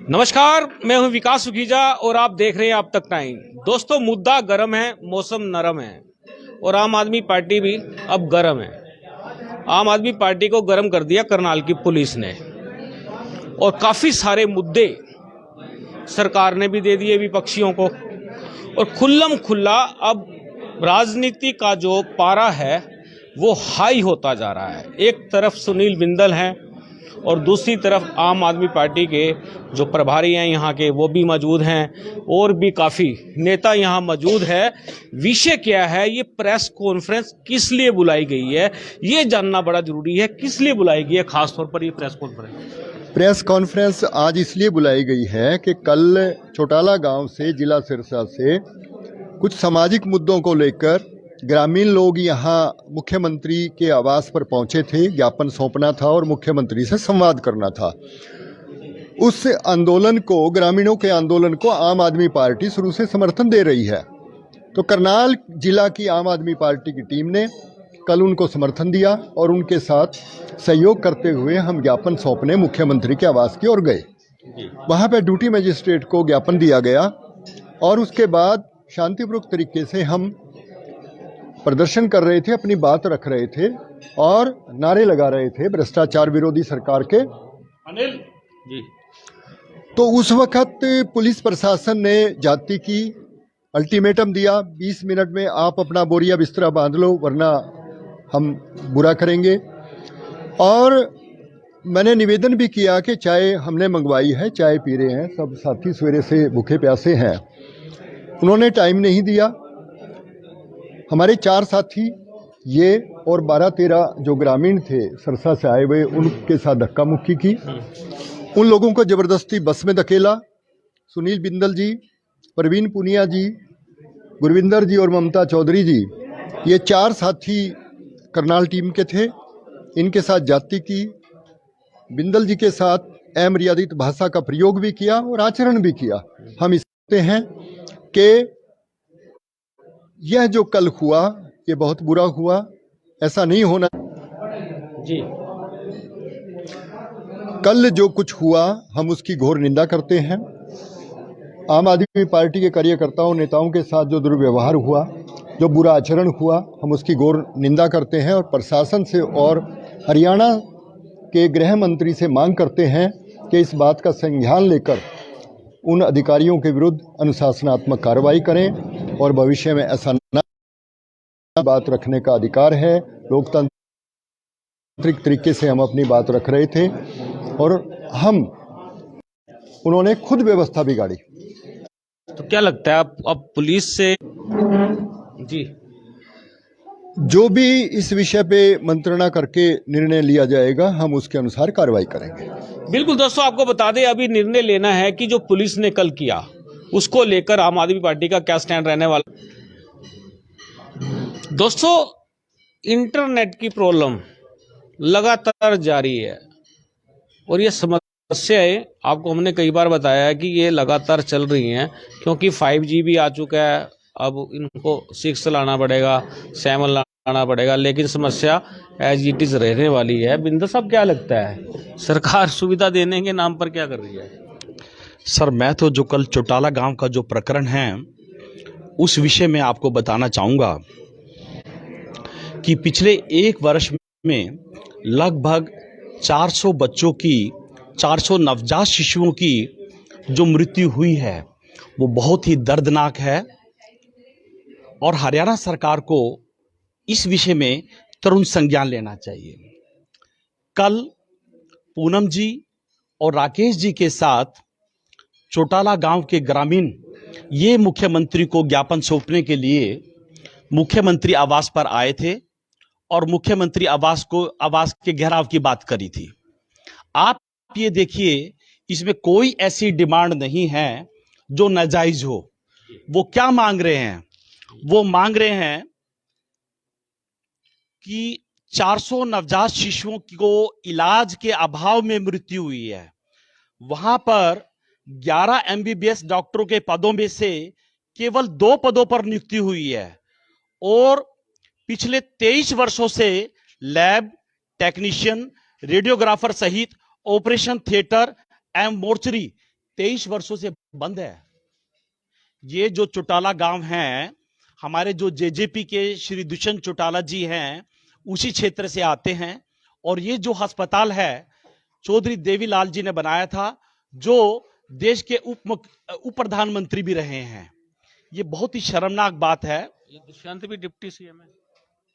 नमस्कार, मैं हूं विकास सुखीजा और आप देख रहे हैं अब तक टाइम। दोस्तों, मुद्दा गर्म है, मौसम नरम है और आम आदमी पार्टी भी अब गर्म है। आम आदमी पार्टी को गर्म कर दिया करनाल की पुलिस ने और काफ़ी सारे मुद्दे सरकार ने भी दे दिए विपक्षियों को और खुल्लम खुल्ला अब राजनीति का जो पारा है वो हाई होता जा रहा है। एक तरफ सुनील बिंदल हैं और दूसरी तरफ आम आदमी पार्टी के जो प्रभारी हैं यहाँ के वो भी मौजूद हैं और भी काफ़ी नेता यहाँ मौजूद है। विषय क्या है, ये प्रेस कॉन्फ्रेंस किस लिए बुलाई गई है, ये जानना बड़ा जरूरी है। किस लिए बुलाई गई है खासतौर पर ये प्रेस कॉन्फ्रेंस? आज इसलिए बुलाई गई है कि कल चौटाला गांव से जिला सिरसा से कुछ सामाजिक मुद्दों को लेकर ग्रामीण लोग यहाँ मुख्यमंत्री के आवास पर पहुंचे थे। ज्ञापन सौंपना था और मुख्यमंत्री से संवाद करना था। उस आंदोलन को, ग्रामीणों के आंदोलन को आम आदमी पार्टी शुरू से समर्थन दे रही है। तो करनाल जिला की आम आदमी पार्टी की टीम ने कल उनको समर्थन दिया और उनके साथ सहयोग करते हुए हम ज्ञापन सौंपने मुख्यमंत्री के आवास की ओर गए। वहाँ पर ड्यूटी मजिस्ट्रेट को ज्ञापन दिया गया और उसके बाद शांतिपूर्वक तरीके से हम प्रदर्शन कर रहे थे, अपनी बात रख रहे थे और नारे लगा रहे थे भ्रष्टाचार विरोधी सरकार के। अनिल जी। तो उस वक्त पुलिस प्रशासन ने जाति की अल्टीमेटम दिया, 20 मिनट में आप अपना बोरिया बिस्तरा बांध लो वरना हम बुरा करेंगे। और मैंने निवेदन भी किया कि चाय हमने मंगवाई है, चाय पी रहे हैं, सब साथी सवेरे से भूखे प्यासे हैं। उन्होंने टाइम नहीं दिया। हमारे 4 साथी ये और 12-13 जो ग्रामीण थे सरसा से आए हुए, उनके साथ धक्का मुक्की की। उन लोगों को जबरदस्ती बस में धकेला। सुनील बिंदल जी, प्रवीण पुनिया जी, गुरविंदर जी और ममता चौधरी जी, ये 4 साथी करनाल टीम के थे। इनके साथ जाति की, बिंदल जी के साथ अमर्यादित भाषा का प्रयोग भी किया और आचरण भी किया। हम इसते हैं कि यह जो कल हुआ ये बहुत बुरा हुआ, ऐसा नहीं होना जी। कल जो कुछ हुआ हम उसकी घोर निंदा करते हैं। आम आदमी पार्टी के कार्यकर्ताओं नेताओं के साथ जो दुर्व्यवहार हुआ, जो बुरा आचरण हुआ, हम उसकी घोर निंदा करते हैं और प्रशासन से और हरियाणा के गृह मंत्री से मांग करते हैं कि इस बात का संज्ञान लेकर उन अधिकारियों के विरुद्ध अनुशासनात्मक कार्रवाई करें और भविष्य में ऐसा न बात रखने का अधिकार है। लोकतांत्रिक तरीके से हम अपनी बात रख रहे थे और उन्होंने खुद व्यवस्था बिगाड़ी। तो क्या लगता है अब पुलिस से जी जो भी इस विषय पे मंत्रणा करके निर्णय लिया जाएगा, हम उसके अनुसार कार्रवाई करेंगे। बिल्कुल दोस्तों, आपको बता दें अभी निर्णय लेना है कि जो पुलिस ने कल किया उसको लेकर आम आदमी पार्टी का क्या स्टैंड रहने वाला। दोस्तों, इंटरनेट की प्रॉब्लम लगातार जारी है और ये समस्याएं आपको हमने कई बार बताया है कि ये लगातार चल रही हैं क्योंकि 5G भी आ चुका है। अब इनको 6 लाना पड़ेगा, 7 लाना पड़ेगा, लेकिन समस्या एज इट इज रहने वाली है। बिंदु साहब, क्या लगता है सरकार सुविधा देने के नाम पर क्या कर रही है? सर, मैं तो जो कल चौटाला गांव का जो प्रकरण है उस विषय में आपको बताना चाहूँगा कि पिछले 1 वर्ष में लगभग 400 बच्चों की, 400 नवजात शिशुओं की जो मृत्यु हुई है वो बहुत ही दर्दनाक है और हरियाणा सरकार को इस विषय में तुरंत संज्ञान लेना चाहिए। कल पूनम जी और राकेश जी के साथ चौटाला गांव के ग्रामीण ये मुख्यमंत्री को ज्ञापन सौंपने के लिए मुख्यमंत्री आवास पर आए थे और मुख्यमंत्री आवास के घेराव की बात करी थी। आप ये देखिए, इसमें कोई ऐसी डिमांड नहीं है जो नाजायज हो। वो क्या मांग रहे हैं? वो मांग रहे हैं कि 400 नवजात शिशुओं को इलाज के अभाव में मृत्यु हुई है। वहां पर 11 MBBS डॉक्टरों के पदों में से केवल 2 पदों पर नियुक्ति हुई है और पिछले 23 वर्षों से लैब टेक्नीशियन, रेडियोग्राफर सहित ऑपरेशन थिएटर एवं मोर्चरी 23 वर्षों से बंद है। ये जो चौटाला गांव है, हमारे जो जेजेपी के श्री दुष्यंत चौटाला जी हैं, उसी क्षेत्र से आते हैं। और ये जो अस्पताल है चौधरी देवीलाल जी ने बनाया था, जो देश के उप प्रधानमंत्री भी रहे हैं। ये बहुत ही शर्मनाक बात है। ये दुष्यंत भी डिप्टी सीएम है।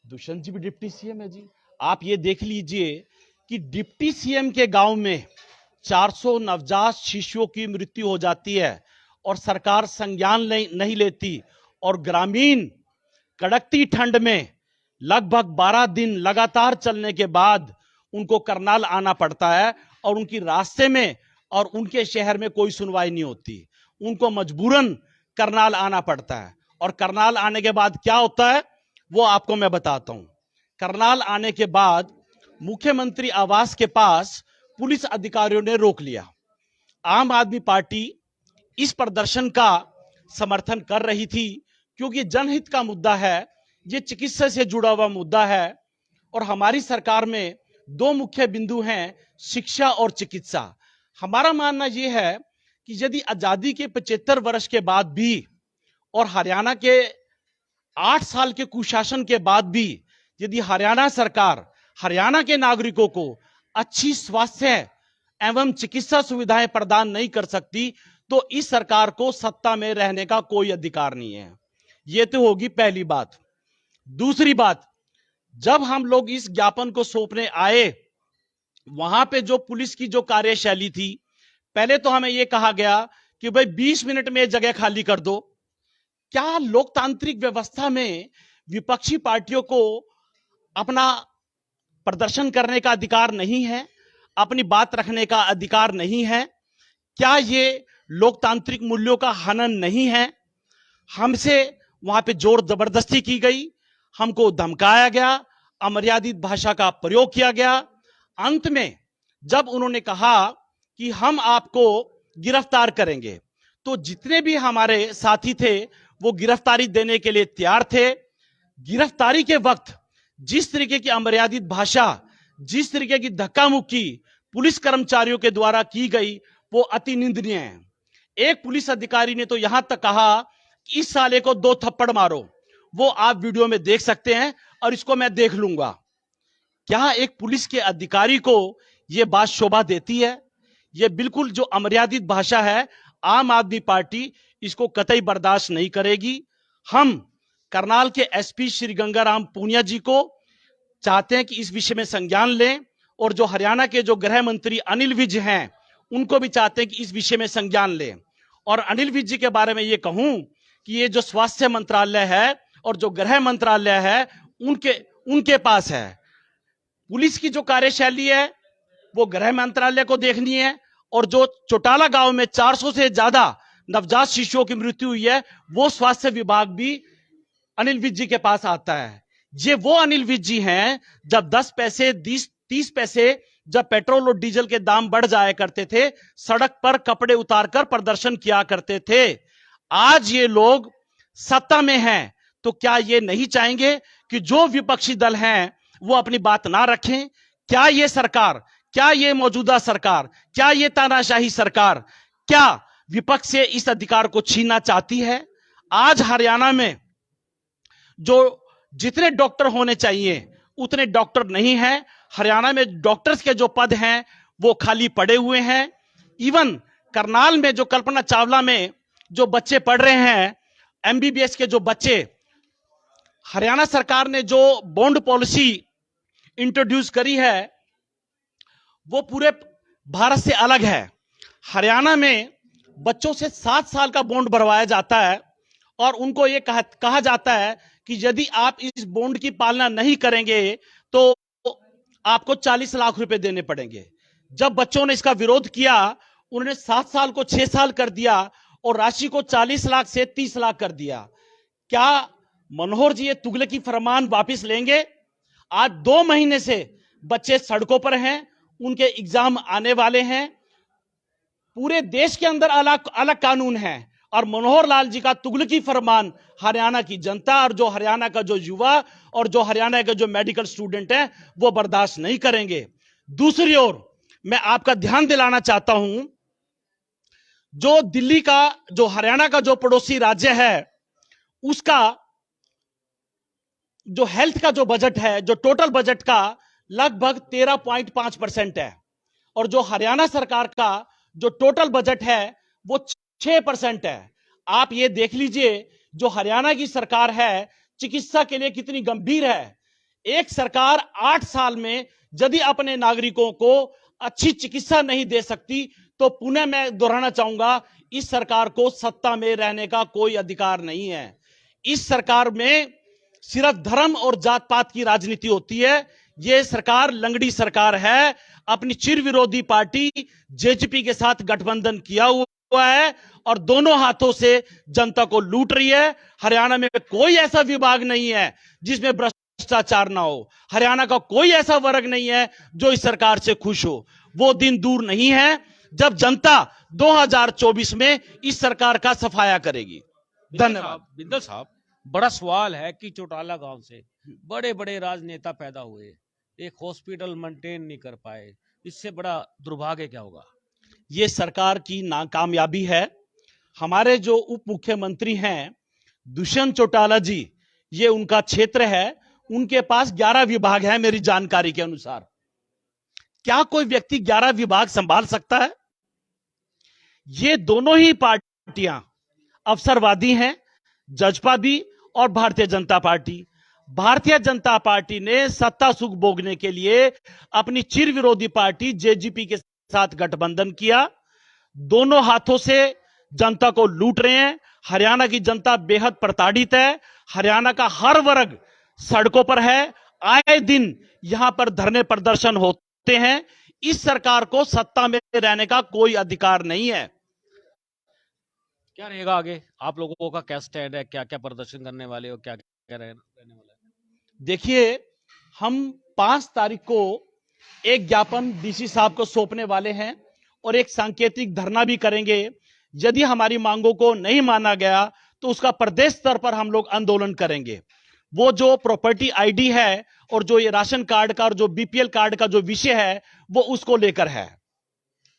दुष्यंत जी भी डिप्टी सीएम है जी। आप ये देख लीजिए कि डिप्टी सीएम के गांव में 400 नवजात शिशुओं की मृत्यु हो जाती है और सरकार संज्ञान नहीं लेती। और ग्रामीण कड़कती ठंड में लगभग 12 दिन लगातार चलने के बाद उनको करनाल आना पड़ता है और उनकी रास्ते में और उनके शहर में कोई सुनवाई नहीं होती। उनको मजबूरन करनाल आना पड़ता है। और करनाल आने के बाद क्या होता है वो आपको मैं बताता हूं। करनाल आने के बाद मुख्यमंत्री आवास के पास पुलिस अधिकारियों ने रोक लिया। आम आदमी पार्टी इस प्रदर्शन का समर्थन कर रही थी क्योंकि जनहित का मुद्दा है, ये चिकित्सा से जुड़ा हुआ मुद्दा है। और हमारी सरकार में दो मुख्य बिंदु हैं, शिक्षा और चिकित्सा। हमारा मानना यह है कि यदि आजादी के 75 वर्ष के बाद भी और हरियाणा के 8 साल के कुशासन के बाद भी यदि हरियाणा सरकार हरियाणा के नागरिकों को अच्छी स्वास्थ्य एवं चिकित्सा सुविधाएं प्रदान नहीं कर सकती तो इस सरकार को सत्ता में रहने का कोई अधिकार नहीं है। यह तो होगी पहली बात। दूसरी बात, जब हम लोग इस ज्ञापन को सौंपने आए, वहां पे जो पुलिस की जो कार्यशैली थी, पहले तो हमें यह कहा गया कि भाई 20 मिनट में जगह खाली कर दो। क्या लोकतांत्रिक व्यवस्था में विपक्षी पार्टियों को अपना प्रदर्शन करने का अधिकार नहीं है, अपनी बात रखने का अधिकार नहीं है? क्या ये लोकतांत्रिक मूल्यों का हनन नहीं है? हमसे वहां पे जोर जबरदस्ती की गई, हमको धमकाया गया, अमर्यादित भाषा का प्रयोग किया गया। अंत में जब उन्होंने कहा कि हम आपको गिरफ्तार करेंगे, तो जितने भी हमारे साथी थे वो गिरफ्तारी देने के लिए तैयार थे। गिरफ्तारी के वक्त जिस तरीके की अमर्यादित भाषा, जिस तरीके की धक्का मुक्की पुलिस कर्मचारियों के द्वारा की गई, वो अति निंदनीय है। एक पुलिस अधिकारी ने तो यहां तक कहा कि इस साले को 2 थप्पड़ मारो। वो आप वीडियो में देख सकते हैं और इसको मैं देख लूंगा। क्या एक पुलिस के अधिकारी को यह बात शोभा देती है? यह बिल्कुल जो अमर्यादित भाषा है, आम आदमी पार्टी इसको कतई बर्दाश्त नहीं करेगी। हम करनाल के एसपी श्री गंगाराम पूनिया जी को चाहते हैं कि इस विषय में संज्ञान लें, और जो हरियाणा के जो गृह मंत्री अनिल विज हैं उनको भी चाहते हैं कि इस विषय में संज्ञान लें। और अनिल विज जी के बारे में ये कहूं कि ये जो स्वास्थ्य मंत्रालय है और जो गृह मंत्रालय है उनके पास है। पुलिस की जो कार्यशैली है वो गृह मंत्रालय को देखनी है, और जो चौटाला गांव में 400 से ज्यादा नवजात शिशुओं की मृत्यु हुई है वो स्वास्थ्य विभाग भी अनिल विज जी के पास आता है। ये वो अनिल विज जी हैं जब 10 पैसे 30 पैसे जब पेट्रोल और डीजल के दाम बढ़ जाया करते थे, सड़क पर कपड़े उतारकर प्रदर्शन किया करते थे। आज ये लोग सत्ता में हैं तो क्या ये नहीं चाहेंगे कि जो विपक्षी दल हैं वो अपनी बात ना रखें? क्या ये सरकार, क्या ये मौजूदा सरकार, क्या ये तानाशाही सरकार, क्या विपक्ष से इस अधिकार को छीनना चाहती है? आज हरियाणा में जो जितने डॉक्टर होने चाहिए उतने डॉक्टर नहीं हैं। हरियाणा में डॉक्टर्स के जो पद हैं वो खाली पड़े हुए हैं। इवन करनाल में जो कल्पना चावला में जो बच्चे पढ़ रहे हैं, एमबीबीएस के जो बच्चे, हरियाणा सरकार ने जो बॉन्ड पॉलिसी इंट्रोड्यूस करी है वो पूरे भारत से अलग है। हरियाणा में बच्चों से 7 साल का बॉन्ड भरवाया जाता है और उनको ये कहा जाता है कि यदि आप इस बॉन्ड की पालना नहीं करेंगे तो आपको 40 लाख रुपए देने पड़ेंगे। जब बच्चों ने इसका विरोध किया, उन्होंने 7 साल को 6 साल कर दिया और राशि को 40 लाख से 30 लाख कर दिया। क्या मनोहर जी ये तुगलकी फरमान वापस लेंगे? आज 2 महीने से बच्चे सड़कों पर हैं, उनके एग्जाम आने वाले हैं। पूरे देश के अंदर अलग अलग कानून है और मनोहर लाल जी का तुगलकी फरमान हरियाणा की जनता और जो हरियाणा का जो युवा और जो हरियाणा के जो मेडिकल स्टूडेंट हैं वो बर्दाश्त नहीं करेंगे। दूसरी ओर मैं आपका ध्यान दिलाना चाहता हूं, जो दिल्ली का, जो हरियाणा का जो पड़ोसी राज्य है, उसका जो हेल्थ का जो बजट है, जो टोटल बजट का लगभग 13.5% है, और जो हरियाणा सरकार का जो टोटल बजट है वो 6% है। आप ये देख लीजिए जो हरियाणा की सरकार है चिकित्सा के लिए कितनी गंभीर है। एक सरकार 8 साल में यदि अपने नागरिकों को अच्छी चिकित्सा नहीं दे सकती तो पुनः मैं दोहराना चाहूंगा, इस सरकार को सत्ता में रहने का कोई अधिकार नहीं है। इस सरकार में सिर्फ धर्म और जात पात की राजनीति होती है। यह सरकार लंगड़ी सरकार है। अपनी चिर विरोधी पार्टी जेजेपी के साथ गठबंधन किया हुआ है और दोनों हाथों से जनता को लूट रही है। हरियाणा में कोई ऐसा विभाग नहीं है जिसमें भ्रष्टाचार ना हो। हरियाणा का कोई ऐसा वर्ग नहीं है जो इस सरकार से खुश हो। वो दिन दूर नहीं है जब जनता 2024 में इस सरकार का सफाया करेगी। धन्यवाद। बिंदल साहब, बड़ा सवाल है कि चौटाला गांव से बड़े बड़े राजनेता पैदा हुए, एक हॉस्पिटल मेंटेन नहीं कर पाए, इससे बड़ा दुर्भाग्य क्या होगा? ये सरकार की नाकामयाबी है। हमारे जो उप मुख्यमंत्री हैं दुष्यंत चौटाला जी, ये उनका क्षेत्र है। उनके पास 11 विभाग है मेरी जानकारी के अनुसार। क्या कोई व्यक्ति 11 विभाग संभाल सकता है? ये दोनों ही पार्टियां अवसरवादी हैं, जजपा भी और भारतीय जनता पार्टी। भारतीय जनता पार्टी ने सत्ता सुख भोगने के लिए अपनी चिर विरोधी पार्टी जेजेपी के साथ गठबंधन किया। दोनों हाथों से जनता को लूट रहे हैं। हरियाणा की जनता बेहद प्रताड़ित है। हरियाणा का हर वर्ग सड़कों पर है। आए दिन यहां पर धरने प्रदर्शन होते हैं। इस सरकार को सत्ता में रहने का कोई अधिकार नहीं है। क्या रहेगा आगे? आप लोगों का क्या स्टैंड है? क्या क्या प्रदर्शन करने वाले हो? क्या क्या रहने वाला है? देखिए, हम 5 तारीख को एक ज्ञापन डीसी साहब को सौंपने वाले हैं और एक सांकेतिक धरना भी करेंगे। यदि हमारी मांगों को नहीं माना गया तो उसका प्रदेश स्तर पर हम लोग आंदोलन करेंगे। वो जो प्रॉपर्टी आईडी है और जो ये राशन कार्ड का और जो बीपीएल कार्ड का जो विषय है वो उसको लेकर है।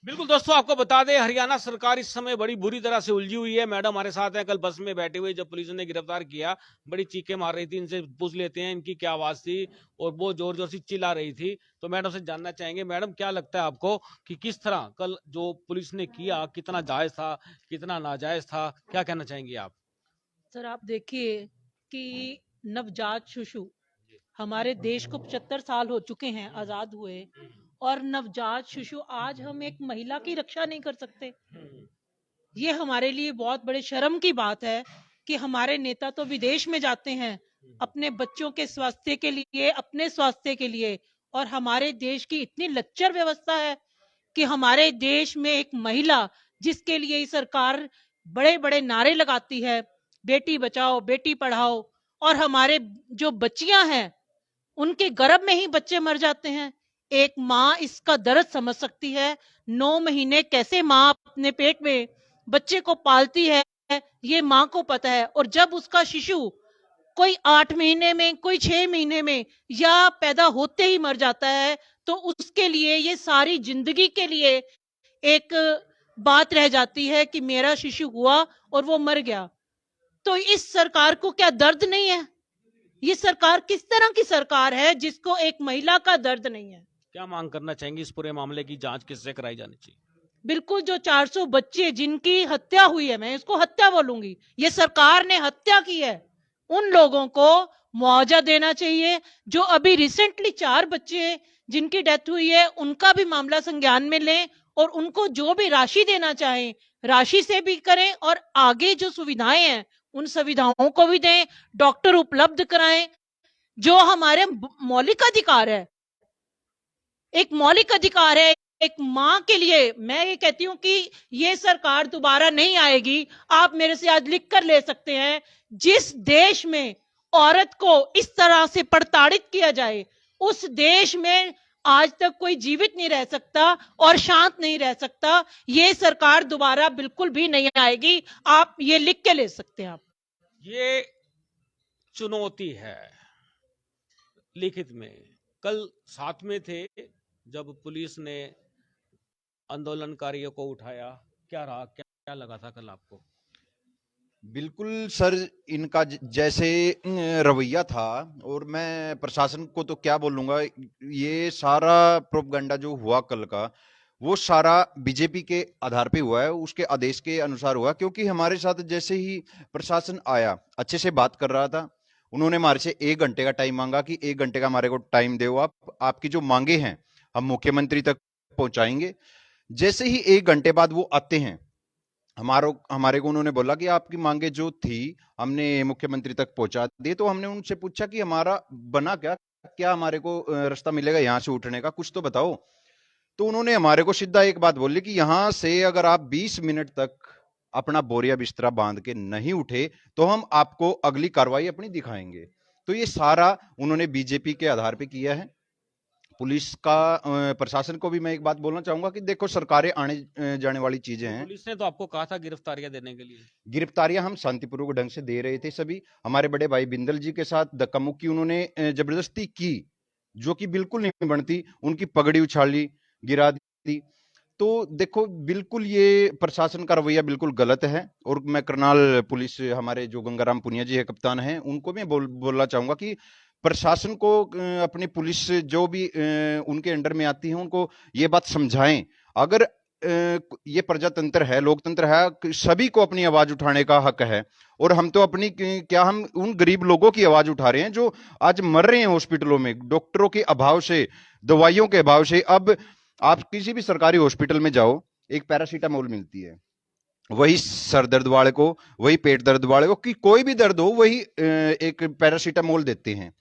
बिल्कुल दोस्तों, आपको बता दें हरियाणा सरकार इस समय बड़ी बुरी तरह से उलझी हुई है। मैडम हमारे साथ हैं, कल बस में बैठे हुए जब पुलिस ने गिरफ्तार किया बड़ी चीखें मार रही थी। इनसे पूछ लेते हैं इनकी क्या आवाज थी और वो जोर जोर से चिल्ला रही थी। तो मैडम से जानना चाहेंगे, मैडम क्या लगता है आपको कि किस तरह कल जो पुलिस ने किया कितना जायज था, कितना नाजायज था? क्या कहना चाहेंगे आप? सर आप देखिए कि नवजात शिशु, हमारे देश को 75 साल हो चुके हैं आजाद हुए, और नवजात शिशु आज हम एक महिला की रक्षा नहीं कर सकते। ये हमारे लिए बहुत बड़े शर्म की बात है कि हमारे नेता तो विदेश में जाते हैं अपने बच्चों के स्वास्थ्य के लिए, अपने स्वास्थ्य के लिए, और हमारे देश की इतनी लच्चर व्यवस्था है कि हमारे देश में एक महिला जिसके लिए ये सरकार बड़े बड़े नारे लगाती है, बेटी बचाओ बेटी पढ़ाओ, और हमारे जो बच्चियां हैं उनके गर्भ में ही बच्चे मर जाते हैं। एक माँ इसका दर्द समझ सकती है। 9 महीने कैसे माँ अपने पेट में बच्चे को पालती है, ये माँ को पता है। और जब उसका शिशु कोई 8 महीने में, कोई 6 महीने में, या पैदा होते ही मर जाता है, तो उसके लिए ये सारी जिंदगी के लिए एक बात रह जाती है कि मेरा शिशु हुआ और वो मर गया। तो इस सरकार को क्या दर्द नहीं है? ये सरकार किस तरह की सरकार है जिसको एक महिला का दर्द नहीं है? क्या मांग करना चाहेंगे? इस पूरे मामले की जांच किससे कराई जानी चाहिए? बिल्कुल, जो 400 बच्चे जिनकी हत्या हुई है, मैं इसको हत्या बोलूंगी, ये सरकार ने हत्या की है, उन लोगों को मुआवजा देना चाहिए। जो अभी रिसेंटली 4 बच्चे जिनकी डेथ हुई है उनका भी मामला संज्ञान में लें और उनको जो भी राशि देना चाहें राशि से भी करें, और आगे जो सुविधाएं हैं उन सुविधाओं को भी दें, डॉक्टर उपलब्ध कराएं। जो हमारे मौलिक अधिकार है, एक मौलिक अधिकार है एक माँ के लिए। मैं ये कहती हूँ कि ये सरकार दोबारा नहीं आएगी। आप मेरे से आज लिख कर ले सकते हैं, जिस देश में औरत को इस तरह से प्रताड़ित किया जाए उस देश में आज तक कोई जीवित नहीं रह सकता और शांत नहीं रह सकता। ये सरकार दोबारा बिल्कुल भी नहीं आएगी। आप ये लिख के ले सकते हैं। आप ये चुनौती है लिखित में। कल साथ में थे जब पुलिस ने आंदोलनकारियों को उठाया, क्या रहा, क्या क्या लगा था कल आपको? बिल्कुल सर, इनका जैसे रवैया था, और मैं प्रशासन को तो क्या बोलूंगा, ये सारा प्रोपगंडा जो हुआ कल का, वो सारा बीजेपी के आधार पे हुआ है, उसके आदेश के अनुसार हुआ। क्योंकि हमारे साथ जैसे ही प्रशासन आया, अच्छे से बात कर रहा था, उन्होंने हमारे से 1 घंटे का टाइम मांगा कि 1 घंटे का हमारे को टाइम दो, आप आपकी जो मांगे हैं हम मुख्यमंत्री तक पहुंचाएंगे। जैसे ही 1 घंटे बाद वो आते हैं, हमारे को उन्होंने बोला कि आपकी मांगे जो थी हमने मुख्यमंत्री तक पहुंचा दी। तो हमने उनसे पूछा कि हमारा बना क्या, क्या हमारे को रास्ता मिलेगा यहाँ से उठने का, कुछ तो बताओ। तो उन्होंने हमारे को सीधा एक बात बोली कि यहाँ से अगर आप 20 मिनट तक अपना बोरिया बिस्तरा बांध के नहीं उठे तो हम आपको अगली कार्रवाई अपनी दिखाएंगे। तो ये सारा उन्होंने बीजेपी के आधार पे किया है। पुलिस का प्रशासन को भी मैं एक बात बोलना चाहूंगा कि देखो, सरकारें आने जाने वाली चीजें हैं। पुलिस ने तो आपको कहा था गिरफ्तारियां देने के लिए। गिरफ्तारियां हम शांतिपूर्वक ढंग से दे रहे थे सभी। हमारे बड़े भाई बिंदल जी के साथ धक्का मुक्की उन्होंने जबरदस्ती की, जो कि बिल्कुल नहीं बनती। उनकी पगड़ी उछाली, गिरा दी। तो देखो, बिल्कुल ये प्रशासन का रवैया बिल्कुल गलत है। और मैं करनाल पुलिस, हमारे जो गंगाराम पुनिया जी है कप्तान हैं, उनको भी बोलना चाहूंगा कि प्रशासन को अपनी पुलिस जो भी उनके अंडर में आती है, उनको ये बात समझाएं। अगर ये प्रजातंत्र है, लोकतंत्र है, सभी को अपनी आवाज उठाने का हक है। और हम तो अपनी क्या, हम उन गरीब लोगों की आवाज उठा रहे हैं जो आज मर रहे हैं हॉस्पिटलों में, डॉक्टरों के अभाव से, दवाइयों के अभाव से। अब आप किसी भी सरकारी हॉस्पिटल में जाओ, एक पैरासीटामोल मिलती है, वही सर दर्द वाले को, वही पेट दर्द वाले को, कि कोई भी दर्द हो, वही एक पैरासीटामोल देते हैं।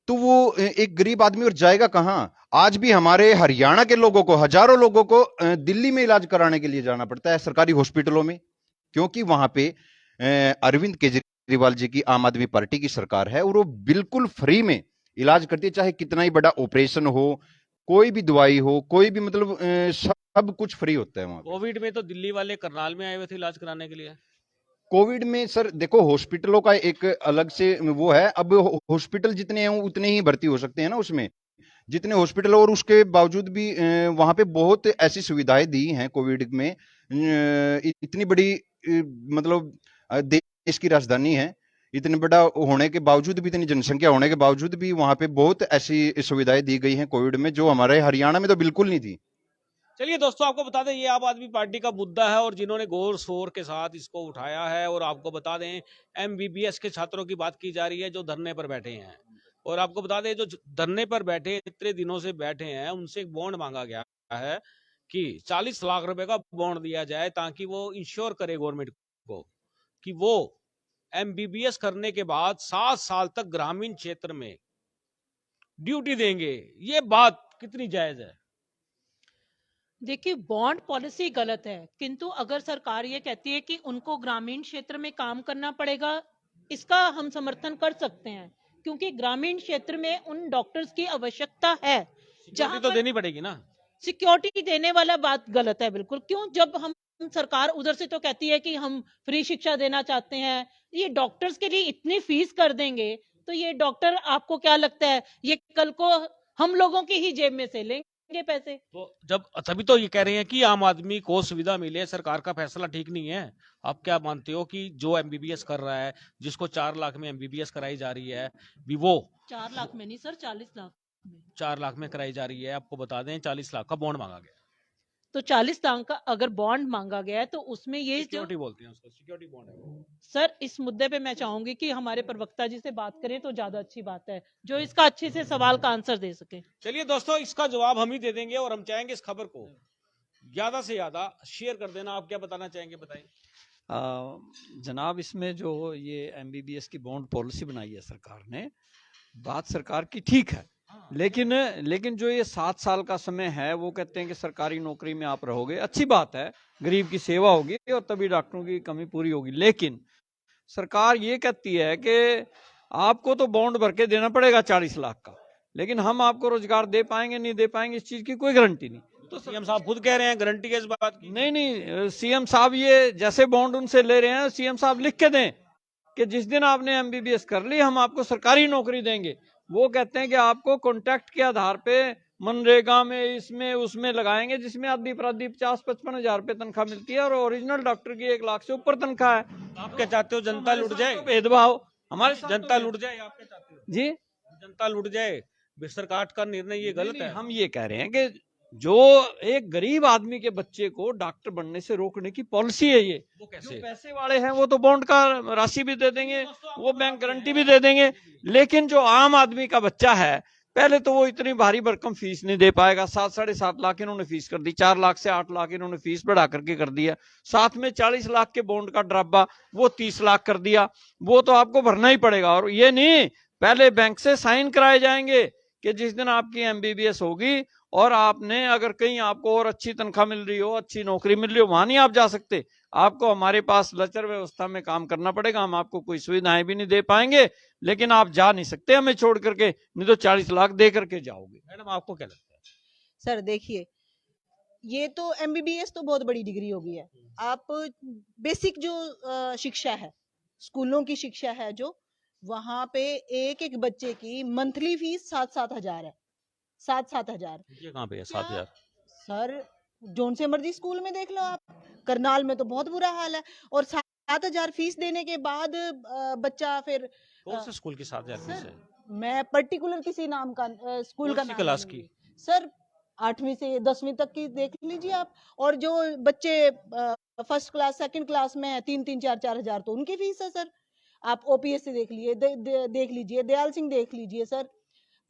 तो वो एक गरीब आदमी और जाएगा कहां? आज भी हमारे हरियाणा के लोगों को, हजारों लोगों को दिल्ली में इलाज कराने के लिए जाना पड़ता है सरकारी हॉस्पिटलों में, क्योंकि वहां पे अरविंद केजरीवाल जी की आम आदमी पार्टी की सरकार है, और वो बिल्कुल फ्री में इलाज करती है। चाहे कितना ही बड़ा ऑपरेशन हो, कोई भी दवाई हो, कोई भी, मतलब सब कुछ फ्री होता है वहां पे। कोविड में तो दिल्ली वाले करनाल में आए हुए थे इलाज कराने के लिए। कोविड में सर देखो, हॉस्पिटलों का एक अलग से वो है। अब हॉस्पिटल जितने हैं उतने ही भर्ती हो सकते हैं ना उसमें, जितने हॉस्पिटल। और उसके बावजूद भी वहां पे बहुत ऐसी सुविधाएं दी हैं कोविड में। इतनी बड़ी मतलब देश की राजधानी है, इतने बड़ा होने के बावजूद भी, इतनी जनसंख्या होने के बावजूद भी वहां पे बहुत ऐसी सुविधाएं दी गई हैं कोविड में, जो हमारे हरियाणा में तो बिल्कुल नहीं थी। चलिए दोस्तों, आपको बता दें ये आम आदमी पार्टी का मुद्दा है और जिन्होंने गौर शोर के साथ इसको उठाया है। और आपको बता दें, एमबीबीएस के छात्रों की बात की जा रही है जो धरने पर बैठे हैं। और आपको बता दें, जो धरने पर बैठे, इतने दिनों से बैठे हैं, उनसे एक बॉन्ड मांगा गया है कि 40 लाख रुपए का बॉन्ड दिया जाए, ताकि वो इंश्योर करे गवर्नमेंट को कि वो एमबीबीएस करने के बाद 7 साल तक ग्रामीण क्षेत्र में ड्यूटी देंगे। ये बात कितनी जायज है? देखिए, बॉन्ड पॉलिसी गलत है, किंतु अगर सरकार ये कहती है कि उनको ग्रामीण क्षेत्र में काम करना पड़ेगा, इसका हम समर्थन कर सकते हैं, क्योंकि ग्रामीण क्षेत्र में उन डॉक्टर्स की आवश्यकता है। जहां तो देनी पड़ेगी ना। सिक्योरिटी देने वाला बात गलत है बिल्कुल। क्यों? जब हम सरकार उधर से तो कहती है कि हम फ्री शिक्षा देना चाहते हैं, ये डॉक्टर्स के लिए इतनी फीस कर देंगे, तो ये डॉक्टर, आपको क्या लगता है, ये कल को हम लोगों की ही जेब में से लेंगे पैसे? तो जब तभी तो ये कह रहे हैं कि आम आदमी को सुविधा मिले, सरकार का फैसला ठीक नहीं है। आप क्या मानते हो कि जो एमबीबीएस कर रहा है, जिसको 4 लाख में एमबीबीएस कराई जा रही है, भी वो 4 लाख में नहीं सर, 40 लाख में। 4 लाख में कराई जा रही है। आपको बता दें 40 लाख का बॉन्ड मांगा गया। तो 40 लाख का अगर बॉन्ड मांगा गया है, तो उसमें ये जो सिक्योरिटी बोलते हैं उसको, सिक्योरिटी बॉन्ड है वो। सर, इस मुद्दे पे मैं चाहूंगी कि हमारे प्रवक्ता जी से बात करें तो ज्यादा अच्छी बात है, जो इसका अच्छे से सवाल का आंसर दे सके। चलिए दोस्तों, इसका जवाब हम ही दे देंगे और हम चाहेंगे इस खबर को ज्यादा से ज्यादा शेयर कर देना। आप क्या बताना चाहेंगे, बताइए। जनाब, इसमें जो ये एमबीबीएस की बॉन्ड पॉलिसी बनाई है सरकार ने, बात सरकार की ठीक है, लेकिन जो ये 7 साल का समय है, वो कहते हैं कि सरकारी नौकरी में आप रहोगे, अच्छी बात है, गरीब की सेवा होगी और तभी डॉक्टरों की कमी पूरी होगी। लेकिन सरकार ये कहती है कि आपको तो बॉन्ड भर के देना पड़ेगा 40 लाख का, लेकिन हम आपको रोजगार दे पाएंगे नहीं दे पाएंगे, इस चीज की कोई गारंटी नहीं। तो सीएम साहब खुद कह रहे हैं गारंटी है इस बात की। नहीं, सीएम साहब ये जैसे बॉन्ड उनसे ले रहे हैं, सीएम साहब लिख के दें कि जिस दिन आपने एमबीबीएस कर ली, हम आपको सरकारी नौकरी देंगे। वो कहते हैं कि आपको कॉन्ट्रैक्ट के आधार पे मनरेगा में इसमें उसमें लगाएंगे, जिसमें आधी पराधी 50-55 हजार रुपये तनख्वाह मिलती है और ओरिजिनल डॉक्टर की 1 लाख से ऊपर तनख्वाह है। आप क्या चाहते हो, जनता लुट जाए? भेदभाव हमारे साथ जनता तो लुट जाए, आप क्या चाहते हो? जी जनता लुट जाए, बिस्तर काट का निर्णय ये गलत नहीं, है। हम ये कह रहे हैं कि जो एक गरीब आदमी के बच्चे को डॉक्टर बनने से रोकने की पॉलिसी है, ये वो जो कैसे? पैसे वाले हैं वो तो बॉन्ड का राशि भी दे देंगे, वो बैंक गारंटी भी दे देंगे, लेकिन जो आम आदमी का बच्चा है पहले तो वो इतनी भारी भरकम फीस नहीं दे पाएगा। 7-7.5 लाख इन्होंने फीस कर दी, 4 लाख से 8 लाख इन्होंने फीस बढ़ा करके कर दिया, साथ में 40 लाख के बॉन्ड का ड्राबा वो 30 लाख कर दिया, वो तो आपको भरना ही पड़ेगा। और ये नहीं, पहले बैंक से साइन कराए जाएंगे कि जिस दिन आपकी एमबीबीएस होगी और आपने अगर कहीं आपको और अच्छी तनख्वाह मिल रही हो, अच्छी नौकरी मिल रही हो, वहां नहीं आप जा सकते, आपको हमारे पास लचर व्यवस्था में काम करना पड़ेगा। हम आपको कोई सुविधाएं भी नहीं दे पाएंगे, लेकिन आप जा नहीं सकते हमें छोड़ करके, नहीं तो 40 लाख दे करके जाओगे। मैडम आपको क्या लगता है? सर देखिए, ये तो एमबीबीएस तो बहुत बड़ी डिग्री हो गई है। आप बेसिक जो शिक्षा है, स्कूलों की शिक्षा है, जो वहां पे एक एक बच्चे की मंथली फीस 7-7 हजार है। 7-7 हजार। ये कहाँ पे है 7,000? सर जोन से मर्जी स्कूल में देख लो आप, करनाल में तो बहुत बुरा हाल है। और 7 हजार फीस देने के बाद बच्चा फिर कौन से स्कूल की 7,000 फीस सर, है? मैं पर्टिकुलर किसी नाम का स्कूल का कौन सी नाम क्लास नहीं की? लूंगी। सर 8वीं से 10वीं तक की देख लीजिए आप। और जो बच्चे फर्स्ट क्लास सेकंड क्लास में 3-3 4-4 हजार तो उनकी फीस है सर। आप ओपीएस से देख लीजिए, देख लीजिए, दयाल सिंह देख लीजिए सर,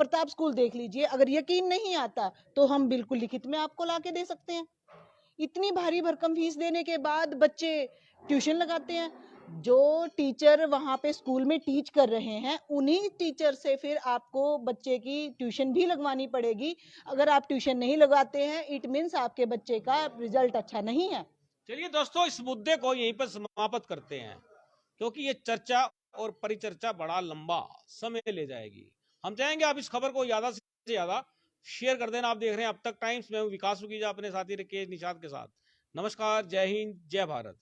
प्रताप स्कूल देख लीजिए। अगर यकीन नहीं आता तो हम बिल्कुल लिखित में आपको लाके दे सकते हैं। इतनी भारी भरकम फीस देने के बाद बच्चे ट्यूशन लगाते हैं। जो टीचर वहां पे स्कूल में टीच कर रहे हैं, उन्हीं टीचर से फिर आपको बच्चे की ट्यूशन भी लगवानी पड़ेगी। अगर आप ट्यूशन नहीं लगाते हैं, इट मीन्स आपके बच्चे का रिजल्ट अच्छा नहीं है। चलिए दोस्तों, इस मुद्दे को यहीं पर समाप्त करते हैं, क्योंकि ये चर्चा और परिचर्चा बड़ा लंबा समय ले जाएगी। हम चाहेंगे आप इस खबर को ज्यादा से ज्यादा शेयर कर देना। आप देख रहे हैं अब तक टाइम्स, में विकास सुखीजा अपने साथी राकेश निषाद के साथ। नमस्कार, जय हिंद, जय Bharat.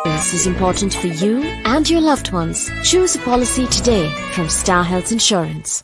This is important for you and your loved ones. Choose a policy today from Star Health Insurance.